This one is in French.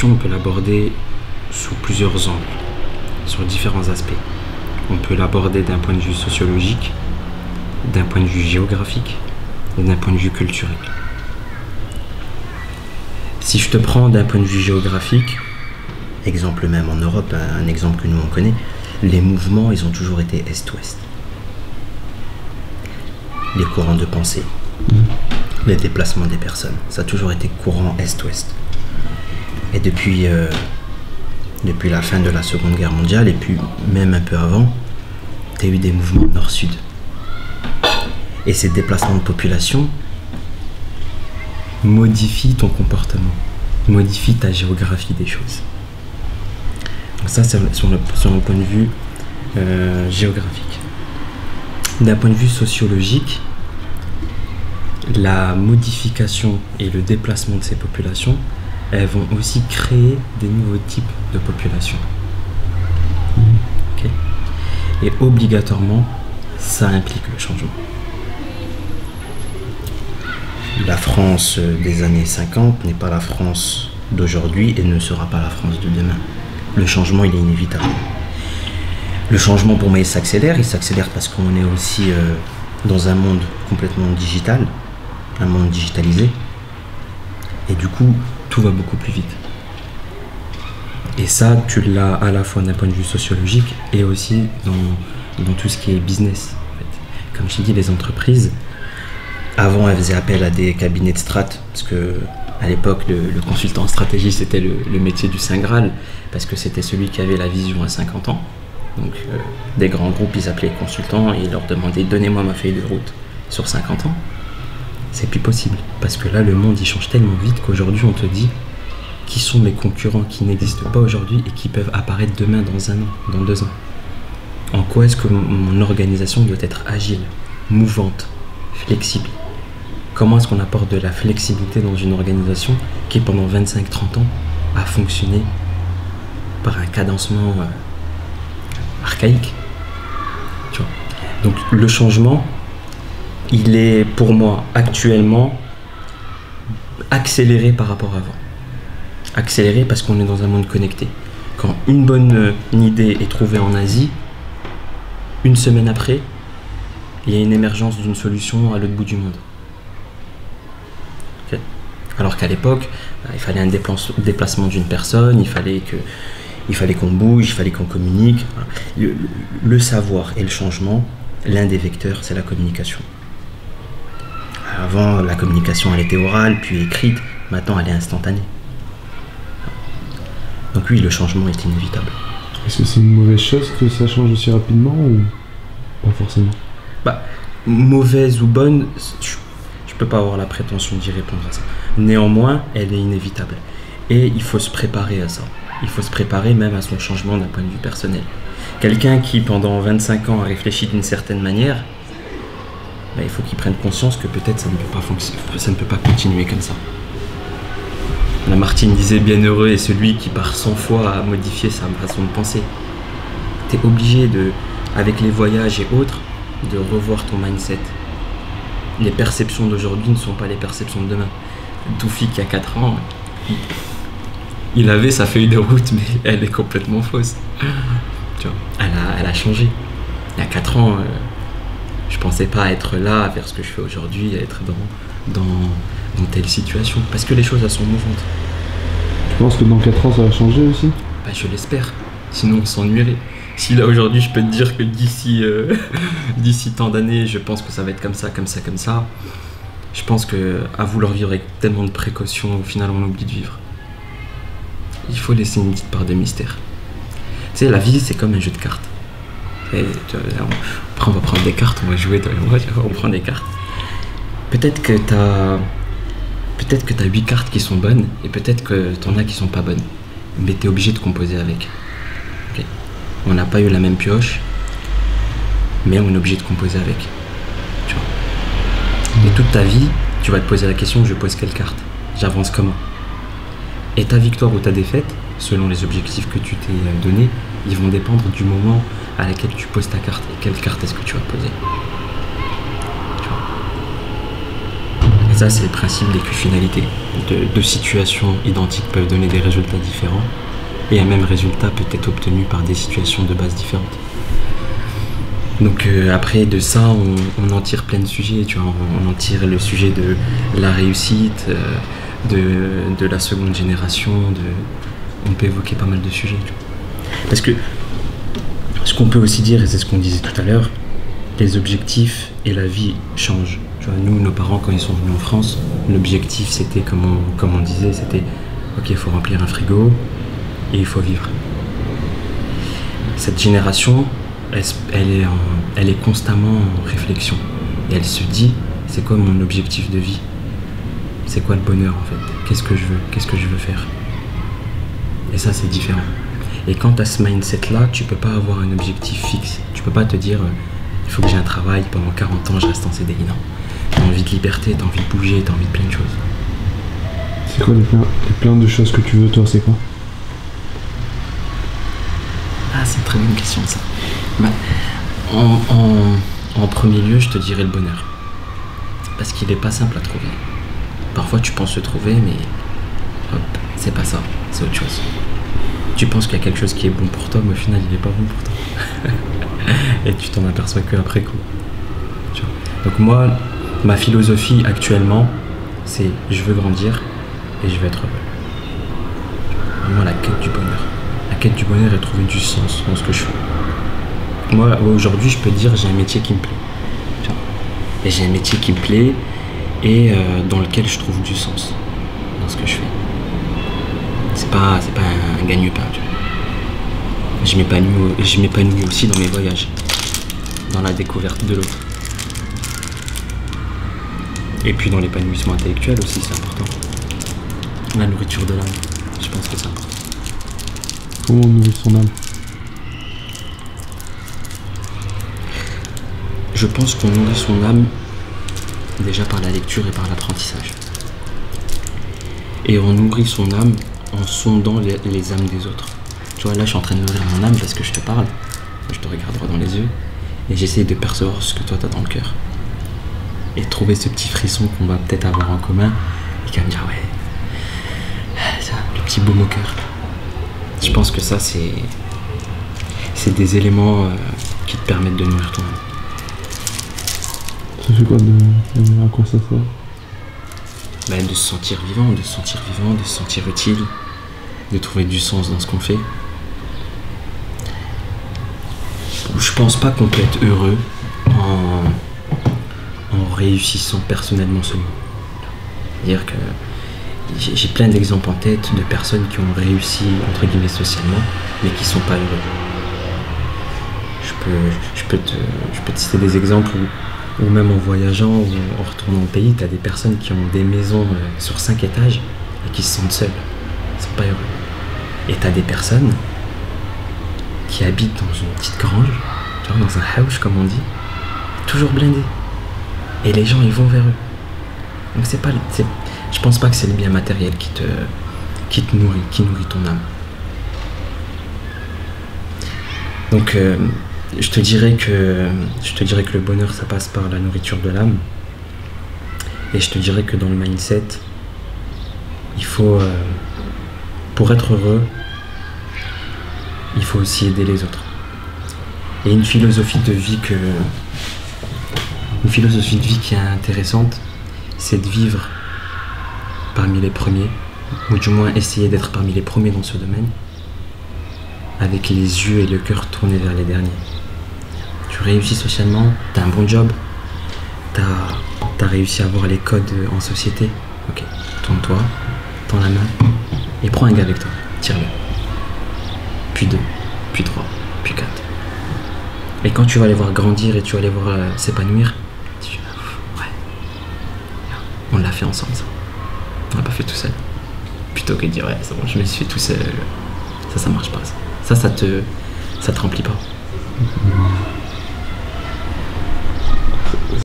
On peut l'aborder sous plusieurs angles, sur différents aspects. On peut l'aborder d'un point de vue sociologique, d'un point de vue géographique et d'un point de vue culturel. Si je te prends d'un point de vue géographique, exemple même en Europe, un exemple que nous on connaît, les mouvements ils ont toujours été est-ouest. Les courants de pensée, les déplacements des personnes, ça a toujours été courant est-ouest. Et depuis la fin de la Seconde Guerre mondiale, et puis même un peu avant, tu as eu des mouvements nord-sud. Et ces déplacements de population modifient ton comportement, modifient ta géographie des choses. Donc ça, c'est sur un point de vue géographique. D'un point de vue sociologique, la modification et le déplacement de ces populations, elles vont aussi créer des nouveaux types de populations. Okay. Et obligatoirement, ça implique le changement. La France des années 50 n'est pas la France d'aujourd'hui et ne sera pas la France de demain. Le changement, il est inévitable. Le changement, pour moi, il s'accélère parce qu'on est aussi dans un monde complètement digital, un monde digitalisé. Et du coup, tout va beaucoup plus vite. Et ça, tu l'as à la fois d'un point de vue sociologique et aussi dans tout ce qui est business. En fait. Comme je t'ai dit, les entreprises, avant, elles faisaient appel à des cabinets de strat, parce que à l'époque, le consultant en stratégie, c'était le métier du Saint Graal, parce que c'était celui qui avait la vision à 50 ans. Donc, des grands groupes, ils appelaient les consultants et ils leur demandaient « Donnez-moi ma feuille de route sur 50 ans ». C'est plus possible, parce que là, le monde, il change tellement vite qu'aujourd'hui, on te dit qui sont mes concurrents qui n'existent pas aujourd'hui et qui peuvent apparaître demain, dans 1 an, dans 2 ans. En quoi est-ce que mon organisation doit être agile, mouvante, flexible? Comment est-ce qu'on apporte de la flexibilité dans une organisation qui, pendant 25-30 ans, a fonctionné par un cadencement archaïque? Tu vois. Donc, le changement, il est pour moi actuellement accéléré par rapport à avant. Accéléré parce qu'on est dans un monde connecté. Quand une bonne idée est trouvée en Asie, 1 semaine après, il y a une émergence d'une solution à l'autre bout du monde. Okay. Alors qu'à l'époque, il fallait un déplacement d'une personne, il fallait qu'on bouge, il fallait qu'on communique. Le savoir et le changement, l'un des vecteurs, c'est la communication. Avant, la communication, elle était orale, puis écrite. Maintenant, elle est instantanée. Donc oui, le changement est inévitable. Est-ce que c'est une mauvaise chose que ça change aussi rapidement ou pas forcément? Mauvaise ou bonne, je peux pas avoir la prétention d'y répondre à ça. Néanmoins, elle est inévitable. Et il faut se préparer à ça. Il faut se préparer même à son changement d'un point de vue personnel. Quelqu'un qui, pendant 25 ans, a réfléchi d'une certaine manière, il faut qu'il prenne conscience que peut-être ça ne peut pas continuer comme ça. Lamartine disait « Bienheureux est celui qui par 100 fois a modifié sa façon de penser ». Tu es obligé, avec les voyages et autres, de revoir ton mindset. Les perceptions d'aujourd'hui ne sont pas les perceptions de demain. Doufi qui a 4 ans, il avait sa feuille de route, mais elle est complètement fausse. Tu vois, elle a changé. Il y a 4 ans, je pensais pas être là, vers ce que je fais aujourd'hui, être dans telle situation. Parce que les choses, elles sont mouvantes. Tu penses que dans 4 ans, ça va changer aussi? Je l'espère. Sinon, on s'ennuierait. Si là, aujourd'hui, je peux te dire que d'ici tant d'années, je pense que ça va être comme ça, comme ça, comme ça, je pense qu'à vouloir vivre avec tellement de précautions, au final, on oublie de vivre. Il faut laisser une petite part de mystère. Tu sais, la vie, c'est comme un jeu de cartes. Et, on va prendre des cartes, on va jouer, on prend des cartes. Peut-être que t'as 8 cartes qui sont bonnes, et peut-être que t'en as qui sont pas bonnes. Mais t'es obligé de composer avec. Okay. On n'a pas eu la même pioche, mais on est obligé de composer avec. Tu vois. Et toute ta vie, tu vas te poser la question, je pose quelle carte? J'avance comment? Et ta victoire ou ta défaite, selon les objectifs que tu t'es donnés, ils vont dépendre du moment à laquelle tu poses ta carte. Et quelle carte est-ce que tu vas poser? Tu vois. Et ça, c'est le principe d'équifinalité. deux situations identiques peuvent donner des résultats différents, et un même résultat peut être obtenu par des situations de base différentes. Donc après de ça, on en tire plein de sujets, tu vois. On en tire le sujet de la réussite, de la seconde génération, on peut évoquer pas mal de sujets, tu vois. Parce que ce qu'on peut aussi dire, et c'est ce qu'on disait tout à l'heure, les objectifs et la vie changent. Tu vois, nous, nos parents, quand ils sont venus en France, l'objectif c'était, comme on disait, c'était ok, il faut remplir un frigo et il faut vivre. Cette génération, elle est constamment en réflexion. Et elle se dit, c'est quoi mon objectif de vie? C'est quoi le bonheur en fait? Qu'est-ce que je veux? Qu'est-ce que je veux faire? Et ça, c'est différent. Et quand tu as ce mindset-là, tu peux pas avoir un objectif fixe. Tu peux pas te dire, il faut que j'ai un travail, pendant 40 ans, je reste en CDI. Non. Tu as envie de liberté, tu as envie de bouger, tu as envie de plein de choses. C'est quoi les plein de choses que tu veux, toi, c'est quoi? Ah, c'est une très bonne question, ça. Bah, en premier lieu, je te dirais le bonheur. Parce qu'il n'est pas simple à trouver. Parfois, tu penses le trouver, mais hop, c'est pas ça, c'est autre chose. Tu penses qu'il y a quelque chose qui est bon pour toi, mais au final, il n'est pas bon pour toi. Et tu t'en aperçois qu'après coup. Tu vois. Donc moi, ma philosophie actuellement, c'est je veux grandir et je veux être heureux. Vraiment la quête du bonheur. La quête du bonheur est trouver du sens dans ce que je fais. Moi, aujourd'hui, je peux te dire j'ai un métier qui me plaît. Tu vois. Et j'ai un métier qui me plaît et dans lequel je trouve du sens dans ce que je fais. C'est pas un gagne-pain, tu vois. Je m'épanouis aussi dans mes voyages, dans la découverte de l'autre. Et puis dans l'épanouissement intellectuel aussi, c'est important. La nourriture de l'âme, je pense que c'est important. Comment on nourrit son âme? Je pense qu'on nourrit son âme déjà par la lecture et par l'apprentissage. Et on nourrit son âme en sondant les âmes des autres. Tu vois, là, je suis en train de nourrir mon âme parce que je te parle, je te regarde droit dans les yeux, et j'essaie de percevoir ce que toi, t'as dans le cœur. Et trouver ce petit frisson qu'on va peut-être avoir en commun, et qui va me dire, ouais, ça, le petit baume au cœur. Je pense que ça, c'est des éléments qui te permettent de nourrir ton âme. Ça fait quoi à quoi ça sert? Ben, de se sentir vivant, de se sentir utile, de trouver du sens dans ce qu'on fait. Je pense pas qu'on peut être heureux en réussissant personnellement seulement. C'est-à-dire que j'ai plein d'exemples en tête de personnes qui ont réussi, entre guillemets, socialement, mais qui sont pas heureux. Je peux te citer des exemples où même en voyageant ou en retournant au pays, tu as des personnes qui ont des maisons sur 5 étages et qui se sentent seules. Ils sont pas heureux. Et tu as des personnes qui habitent dans une petite grange, tu vois, dans un house comme on dit, toujours blindés. Et les gens, ils vont vers eux. Donc je pense pas que c'est le bien matériel qui te nourrit, qui nourrit ton âme. Donc je te dirais que le bonheur, ça passe par la nourriture de l'âme. Et je te dirais que dans le mindset, il faut, pour être heureux, il faut aussi aider les autres. Et une philosophie de vie qui est intéressante, c'est de vivre parmi les premiers, ou du moins essayer d'être parmi les premiers dans ce domaine, avec les yeux et le cœur tournés vers les derniers. Tu réussis socialement, tu as un bon job, tu as réussi à avoir les codes en société. Ok, tourne-toi, tends la main et prends un gars avec toi, tire-le. Puis 2, puis 3, puis 4. Et quand tu vas les voir grandir et tu vas les voir s'épanouir, tu vas, ouais, on l'a fait ensemble ça. On l'a pas fait tout seul. Plutôt que de dire ouais, c'est bon, je me suis fait tout seul. Ça marche pas ça. Ça te remplit pas.